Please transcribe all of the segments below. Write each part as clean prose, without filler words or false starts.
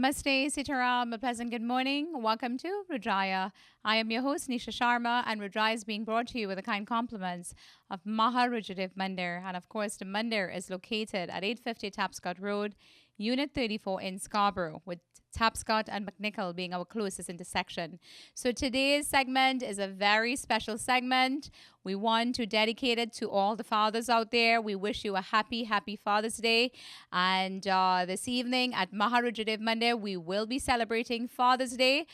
Namaste, Sitaram, a pleasant good morning. Welcome to Rudraaya. I am your host, Nisha Sharma, and Rudraaya is being brought to you with the kind compliments of Maharudra Mandir. And of course, the Mandir is located at 850 Tapscott Road, Unit 34 in Scarborough, with Tapscott and McNichol being our closest intersection. So today's segment is a very special segment. We want to dedicate it to all the fathers out there. We wish you a happy, happy Father's Day. And this evening at Maharudra Mandir, we will be celebrating Father's Day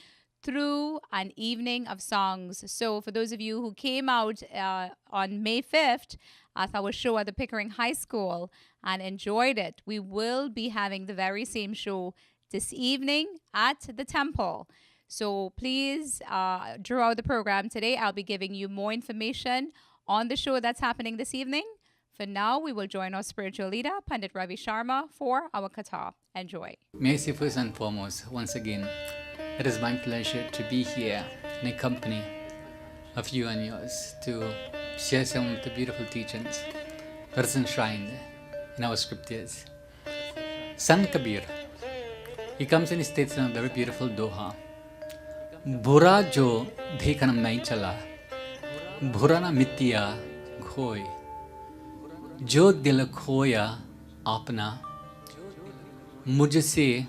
through an evening of songs. So for those of you who came out on May 5th at our show at the Pickering High School and enjoyed it, we will be having the very same show this evening at the temple. So please, throughout the program today, I'll be giving you more information on the show that's happening this evening. For now, we will join our spiritual leader, Pandit Ravi Sharma, for our Katha. Enjoy. May I say first and foremost, once again, it is my pleasure to be here in a company of you and yours to share some of the beautiful teachings that is enshrined in our scriptures. Sant Kabir, he comes and he states in a very beautiful doha, Bura jo dekhan nahi chala, bura na mitya khoi, jo dil khoya apna, mujhse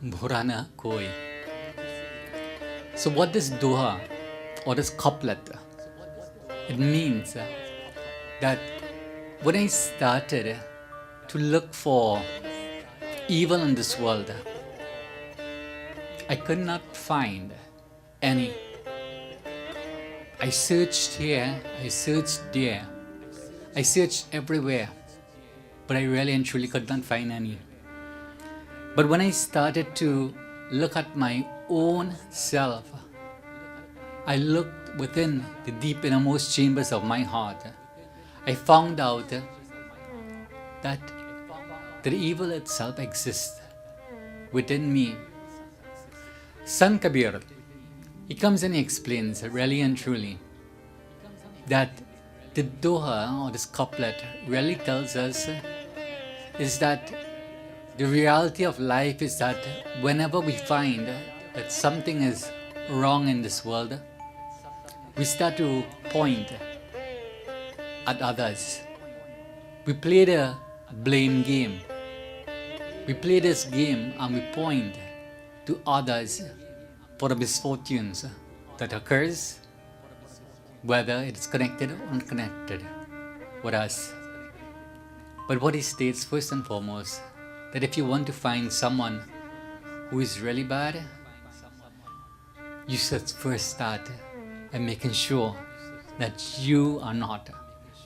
bura na koi. So what this doha or this couplet, it means that when I started to look for evil in this world, I could not find any. I searched here, I searched there, I searched everywhere, but I really and truly could not find any. But when I started to look at my own self, I looked within the deep innermost chambers of my heart. I found out that the evil itself exists within me. Sant Kabir, he comes and he explains really and truly that the doha or this couplet really tells us is that the reality of life is that whenever we find that something is wrong in this world, we start to point at others. We play the blame game. We play this game and we point to others for the misfortunes that occurs, whether it is connected or unconnected with us. But what he states first and foremost, that if you want to find someone who is really bad, you should first start by making sure that you are not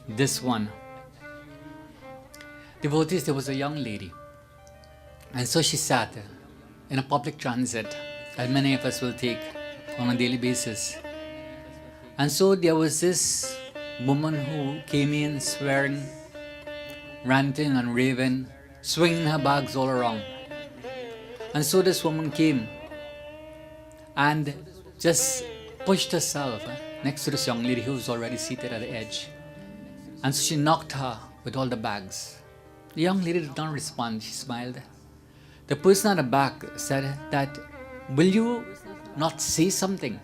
this one. Devotees, there was a young lady, and so she sat in a public transit that many of us will take on a daily basis. And so there was this woman who came in swearing, ranting and raving, swinging her bags all around. And so this woman came and just pushed herself next to this young lady who was already seated at the edge. And so she knocked her with all the bags. The young lady did not respond. She smiled. The person at the back said that, will you not say something?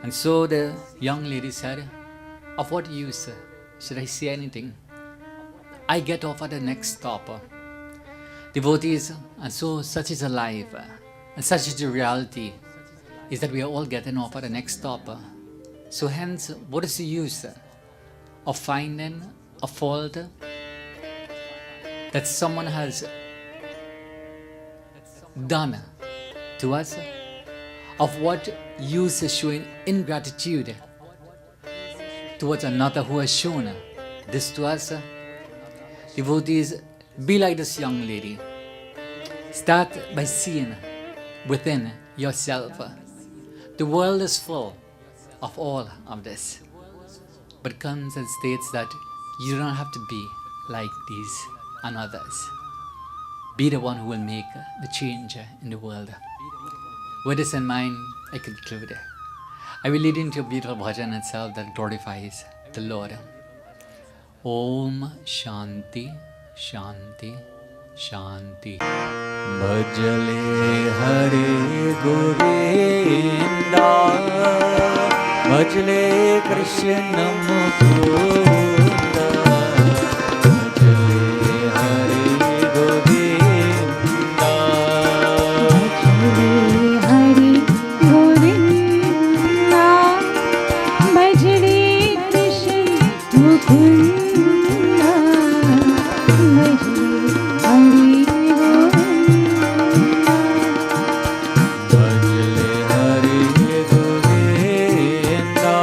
And so the young lady said, of what use should I say anything? I get off at the next stop. Devotees, and so such is a life, and such is the reality, is that we are all getting off at the next stop. So hence, what is the use of finding a fault that someone has done to us? Of what use is showing ingratitude towards another who has shown this to us? Devotees, be like this young lady. Start by seeing within yourself. The world is full of all of this, but comes and states that you don't have to be like these and others. Be the one who will make the change in the world. With this in mind, I conclude. I will lead into a beautiful bhajan itself that glorifies the Lord. Om Shanti, Shanti, शांति। भजले हरे गोविंदा भजले कृष्ण मुकुंद भजले हरे गोविंदा भजले हरि गोविंदा भजले कृष्ण मुकुंदा भजले हरि भजले हरे गोविंदा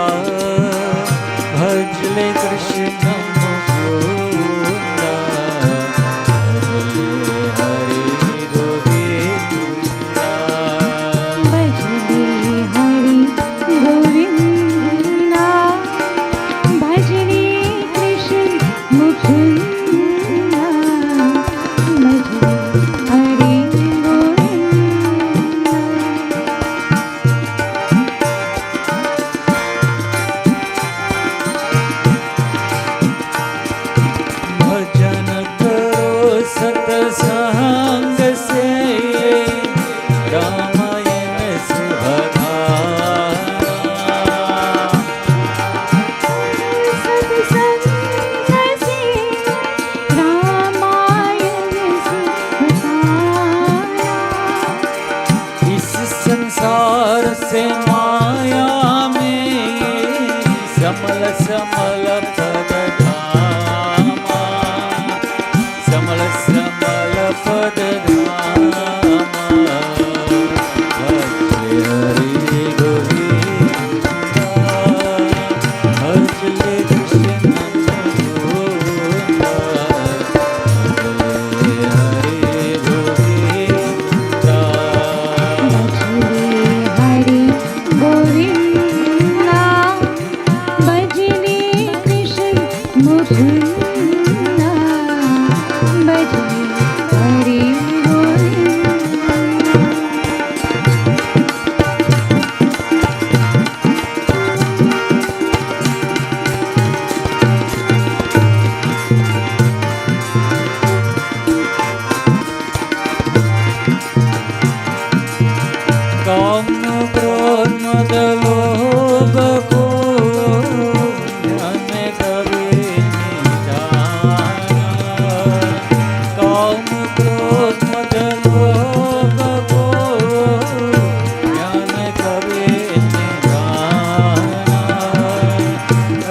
भजले कृष्ण मुकुंद भजले हरे गोविंदा भजले हरि गोविंदा भजले कृष्ण मुकुंदा भजले हरि गोविंदा भजन करो सतसंग से रामायण सुहाना सत्संग से रामायण सुहाना इस संसार से माया में समल समल पद धामा समल समल पद धामा भजले हरि गोविंदा भजले कृष्ण मुकुंदा भजले हरि गोविंदा भजले हरि गोविंदा भजले कृष्ण मुकुंदा भजले हरि गोविंदा काम क्रोध मद लोभ को ध्यान कभी नहीं जाना काम क्रोध मद लोभ को ध्यान कभी नहीं जाना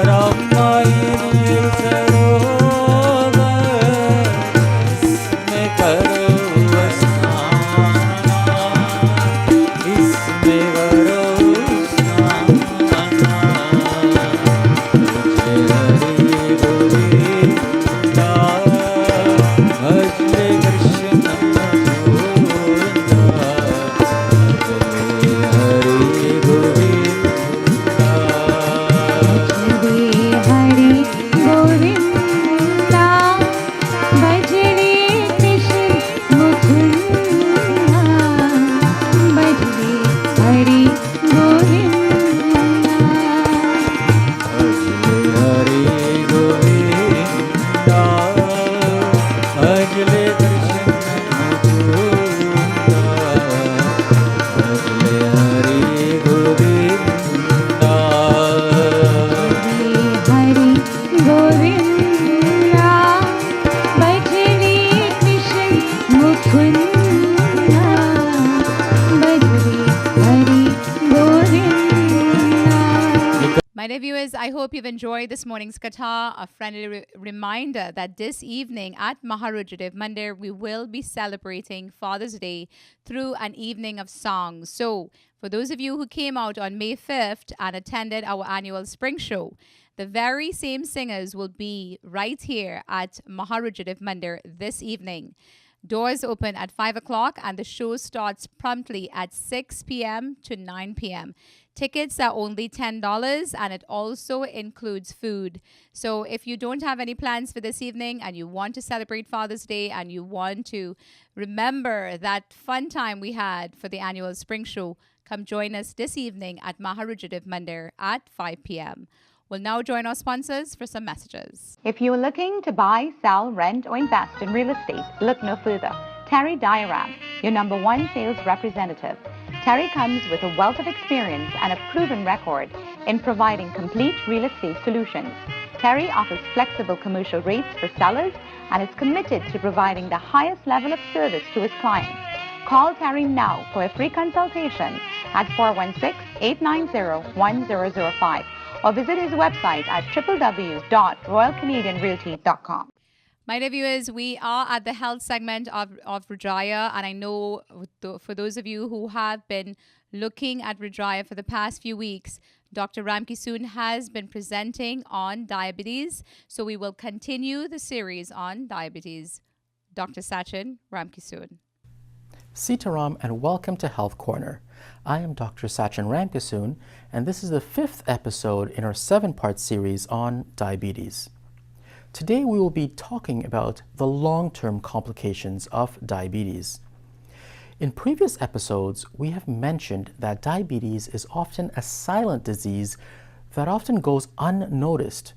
रामायण सरोवर इसमें करो स्नान इसमें करो स्नान भजले हरि गोविंदा भजले कृष्ण मुकुंदा भजले हरि गोविंदा भजले हरि गोविंदा भजले कृष्ण मुकुंदा भजले हरि गोविंदा भजले हरि गोविंदा भजले कृष्ण मुकुंदा भजले हरि गोविंदा भजले हरि गोविंदा भजले कृष्ण मुकुंदा भजले Hari Govinda My dear viewers, I hope you've enjoyed this morning's katha. A friendly reminder that this evening at Rudraaya Mandir, we will be celebrating Father's Day through an evening of songs. So, for those of you who came out on May 5th and attended our annual spring show, the very same singers will be right here at Rudraaya Mandir this evening. Doors open at 5 o'clock and the show starts promptly at 6 p.m. to 9 p.m. Tickets are only $10 and it also includes food. So if you don't have any plans for this evening and you want to celebrate Father's Day and you want to remember that fun time we had for the annual spring show, come join us this evening at Rudraaya Mandir at 5 p.m. We'll now join our sponsors for some messages. If you're looking to buy, sell, rent, or invest in real estate, look no further. Terry Diaram, your #1 sales representative. Terry comes with a wealth of experience and a proven record in providing complete real estate solutions. Terry offers flexible commercial rates for sellers and is committed to providing the highest level of service to his clients. Call Terry now for a free consultation at 416-890-1005 or visit his website at www.royalcanadianrealty.com. My dear viewers, we are at the health segment of Ruddraaya, and I know for those of you who have been looking at Ruddraaya for the past few weeks, Dr. Ramkisoon has been presenting on diabetes, so we will continue the series on diabetes. Dr. Sachin Ramkisoon. Sitaram and welcome to Health Corner. I am Dr. Sachin Ramkisoon, and this is the 5th episode in our 7-part series on diabetes. Today we will be talking about the long-term complications of diabetes. In previous episodes, we have mentioned that diabetes is often a silent disease that often goes unnoticed,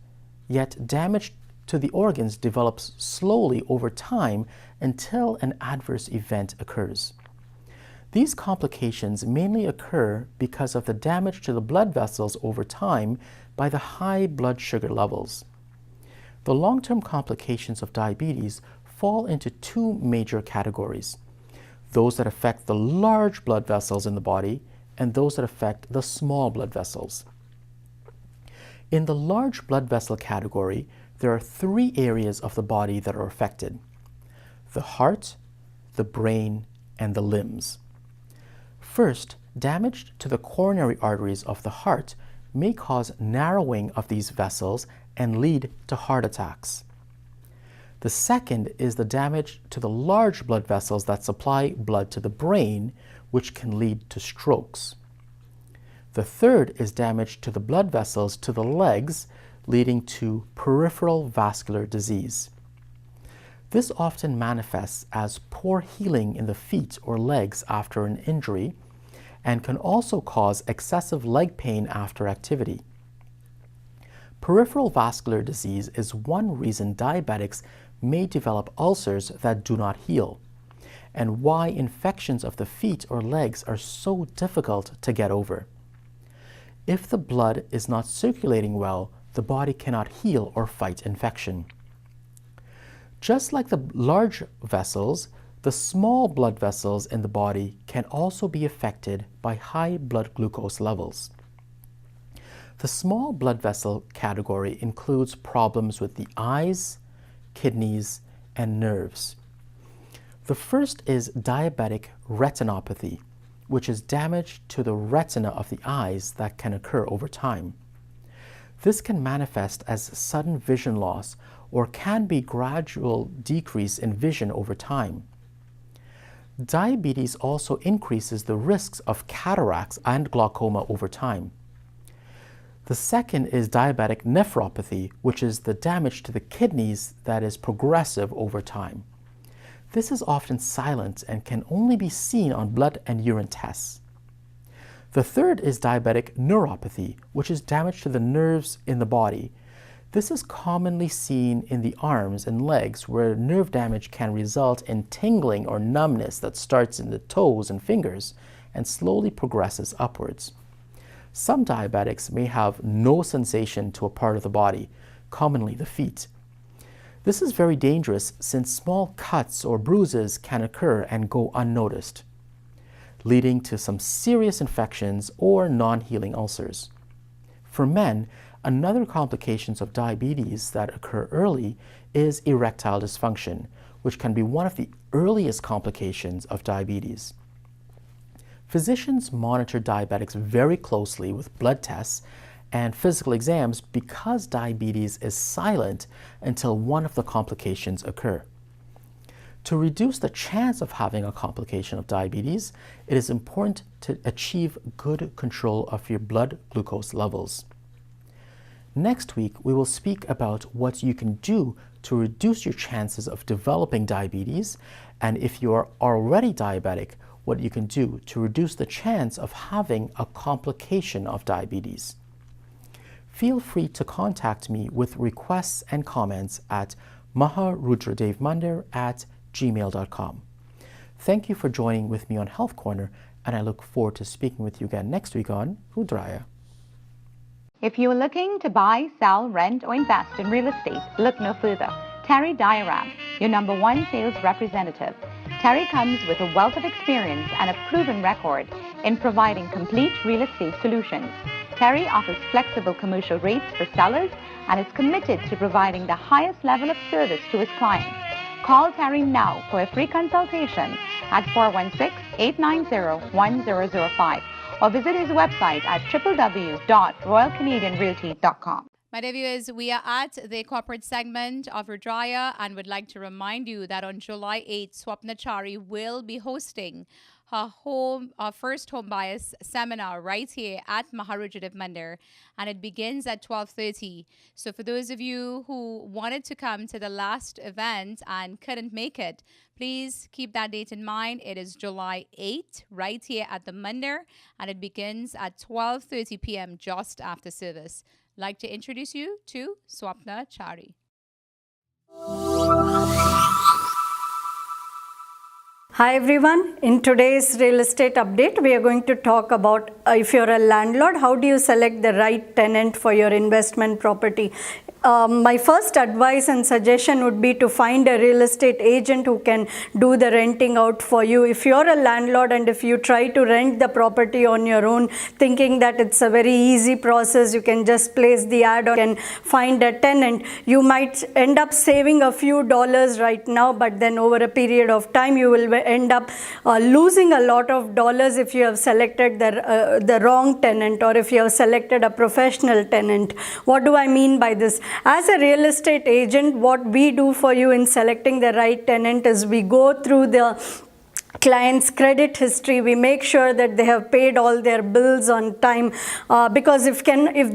yet damage to the organs develops slowly over time until an adverse event occurs. These complications mainly occur because of the damage to the blood vessels over time by the high blood sugar levels. The long-term complications of diabetes fall into 2 major categories: those that affect the large blood vessels in the body and those that affect the small blood vessels. In the large blood vessel category, there are 3 areas of the body that are affected: the heart, the brain, and the limbs. First, damage to the coronary arteries of the heart may cause narrowing of these vessels and lead to heart attacks. The second is the damage to the large blood vessels that supply blood to the brain, which can lead to strokes. The third is damage to the blood vessels to the legs, leading to peripheral vascular disease. This often manifests as poor healing in the feet or legs after an injury and can also cause excessive leg pain after activity. Peripheral vascular disease is one reason diabetics may develop ulcers that do not heal, and why infections of the feet or legs are so difficult to get over. If the blood is not circulating well, the body cannot heal or fight infection. Just like the large vessels, the small blood vessels in the body can also be affected by high blood glucose levels. The small blood vessel category includes problems with the eyes, kidneys, and nerves. The first is diabetic retinopathy, which is damage to the retina of the eyes that can occur over time. This can manifest as sudden vision loss or can be gradual decrease in vision over time. Diabetes also increases the risks of cataracts and glaucoma over time. The second is diabetic nephropathy, which is the damage to the kidneys that is progressive over time. This is often silent and can only be seen on blood and urine tests. The third is diabetic neuropathy, which is damage to the nerves in the body. This is commonly seen in the arms and legs, where nerve damage can result in tingling or numbness that starts in the toes and fingers and slowly progresses upwards. Some diabetics may have no sensation to a part of the body, commonly the feet. This is very dangerous since small cuts or bruises can occur and go unnoticed, leading to some serious infections or non-healing ulcers. For men, another complications of diabetes that occur early is erectile dysfunction, which can be one of the earliest complications of diabetes. Physicians monitor diabetics very closely with blood tests and physical exams because diabetes is silent until one of the complications occur. To reduce the chance of having a complication of diabetes, it is important to achieve good control of your blood glucose levels. Next week, we will speak about what you can do to reduce your chances of developing diabetes, and if you are already diabetic, what you can do to reduce the chance of having a complication of diabetes. feel free to contact me with requests and comments at maharudradevmandir@gmail.com. Thank you for joining with me on Health Corner, and I look forward to speaking with you again next week on Ruddraaya. If you are looking to buy, sell, rent, or invest in real estate, look no further. Terry Diaram, your #1 sales representative. Terry comes with a wealth of experience and a proven record in providing complete real estate solutions. Terry offers flexible commercial rates for sellers and is committed to providing the highest level of service to his clients. Call Terry now for a free consultation at 416-890-1005 or visit his website at www.royalcanadianrealty.com. My dear viewers, we are at the corporate segment of Ruddraaya and would like to remind you that on July 8th, Swapna Chari will be hosting her first home buyers seminar right here at Maharudra Mandir, and it begins at 12:30. So for those of you who wanted to come to the last event and couldn't make it, please keep that date in mind. It is July 8th right here at the Mandir, and it begins at 12:30 p.m. just after service. I'd like to introduce you to Swapna Chari. Hi everyone, in today's real estate update we are going to talk about if you're a landlord, how do you select the right tenant for your investment property. My first advice and suggestion would be to find a real estate agent who can do the renting out for you. If you're a landlord and if you try to rent the property on your own, thinking that it's a very easy process, you can just place the ad and find a tenant, you might end up saving a few dollars right now, but then over a period of time you will end up losing a lot of dollars if you have selected the wrong tenant or if you have selected a professional tenant. What do I mean by this? As a real estate agent, what we do for you in selecting the right tenant is we go through the client's credit history. We make sure that they have paid all their bills on time, because if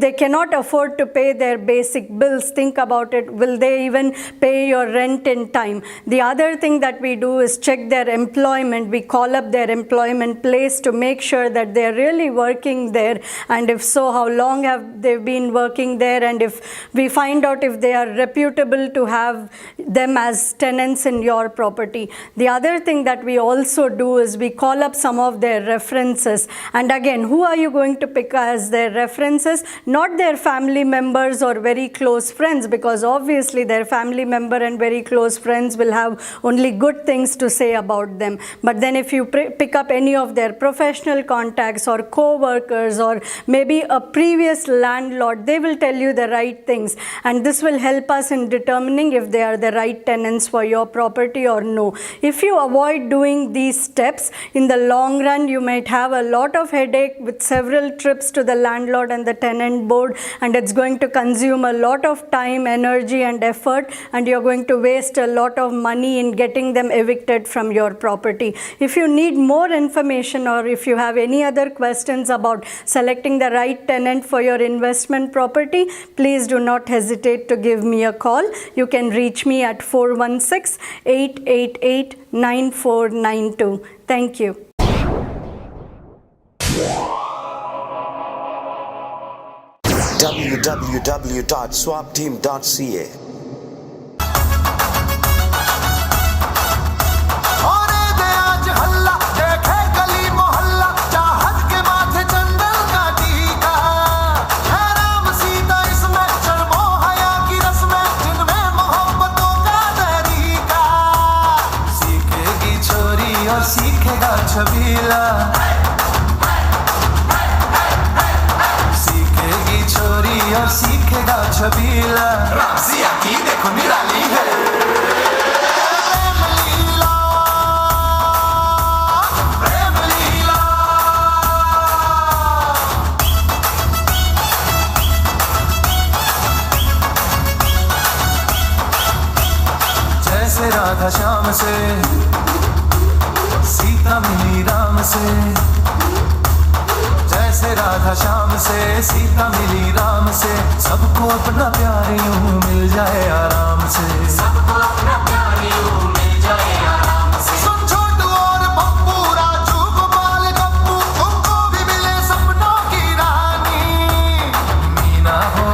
they cannot afford to pay their basic bills, think about it, will they even pay your rent in time? The other thing that we do is check their employment. We call up their employment place to make sure that they're really working there, and if so, how long have they been working there, and if we find out if they are reputable to have them as tenants in your property. The other thing that we also do is we call up some of their references, and again, who are you going to pick as their references? Not their family members or very close friends, because obviously their family member and very close friends will have only good things to say about them. But then if you pick up any of their professional contacts or co-workers or maybe a previous landlord, they will tell you the right things, and this will help us in determining if they are the right tenants for your property or no. If you avoid doing these steps, in the long run you might have a lot of headache with several trips to the landlord and the tenant board, and it's going to consume a lot of time, energy and effort, and you're going to waste a lot of money in getting them evicted from your property. If you need more information or if you have any other questions about selecting the right tenant for your investment property, please do not hesitate to give me a call. You can reach me at 416-888-9492. Thank you. www.swapteam.ca छबीला सीखेगी छोरी और सीखेगा छबीला रामसिया की देखो निराली है प्रेम लीला जैसे राधा श्याम से सीता मिली राम से, जैसे राधा श्याम से सीता मिली राम से, सबको अपना प्यार यूं मिल जाए आराम से, सबको अपना प्यार यूं मिल जाए आराम से। सुन छोटू और पप्पू, राजू गोपाल गप्पू, तुमको भी मिले सपनों की रानी, मीना हो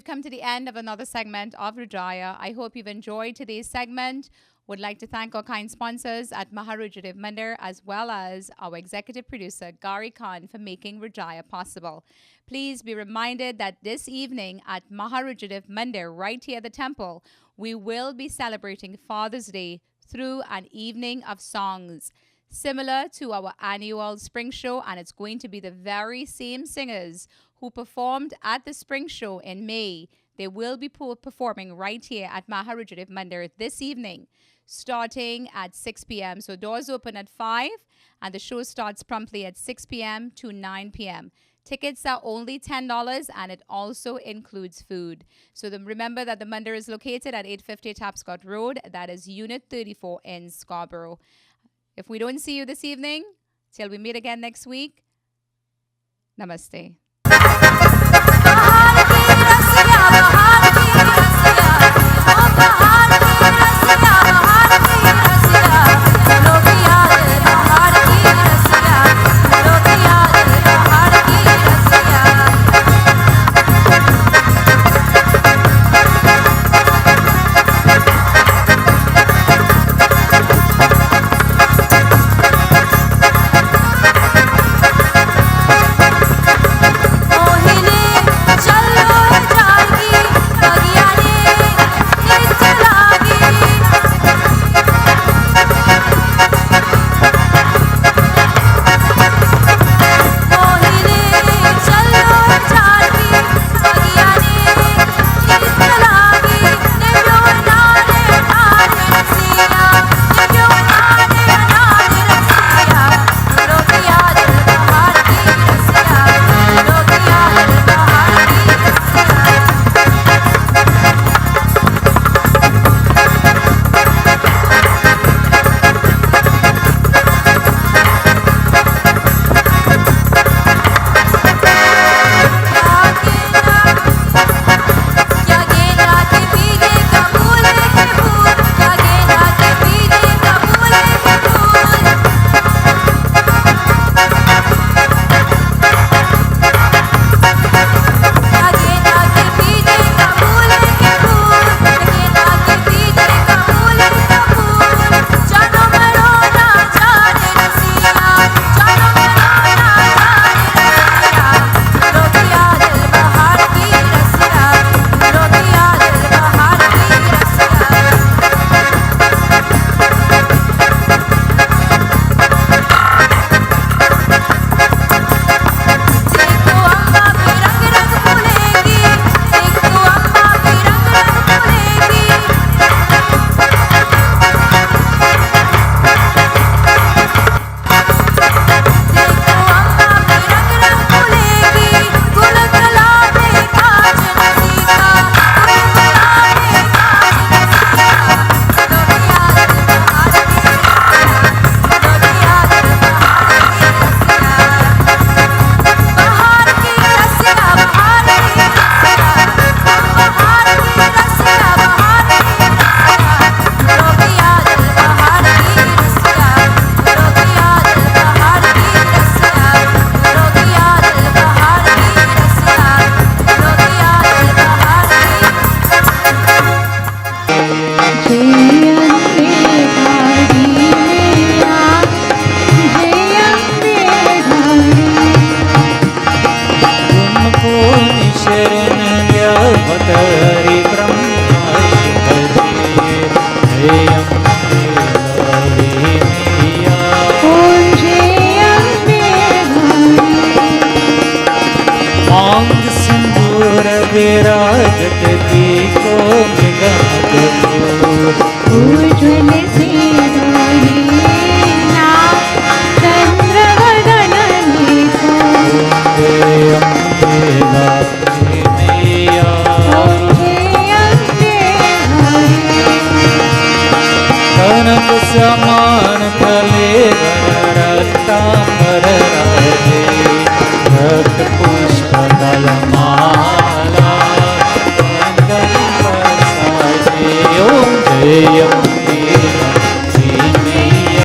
we've come to the end of another segment of Ruddraaya. I hope you've enjoyed today's segment. Would like to thank our kind sponsors at Rudraaya Mandir, as well as our executive producer, Gary Khan, for making Ruddraaya possible. Please be reminded that this evening at Rudraaya Mandir, right here at the temple, we will be celebrating Father's Day through an evening of songs, similar to our annual spring show, and it's going to be the very same singers who performed at the spring show in May. They will be performing right here at Rudraaya Mandir this evening, starting at 6 p.m. So doors open at 5 and the show starts promptly at 6 p.m. to 9 p.m. Tickets are only $10 and it also includes food. So remember that the Mandir is located at 850 Tapscott Road. That is Unit 34 in Scarborough. If we don't see you this evening, till we meet again next week, namaste. शरण ब्रह्मा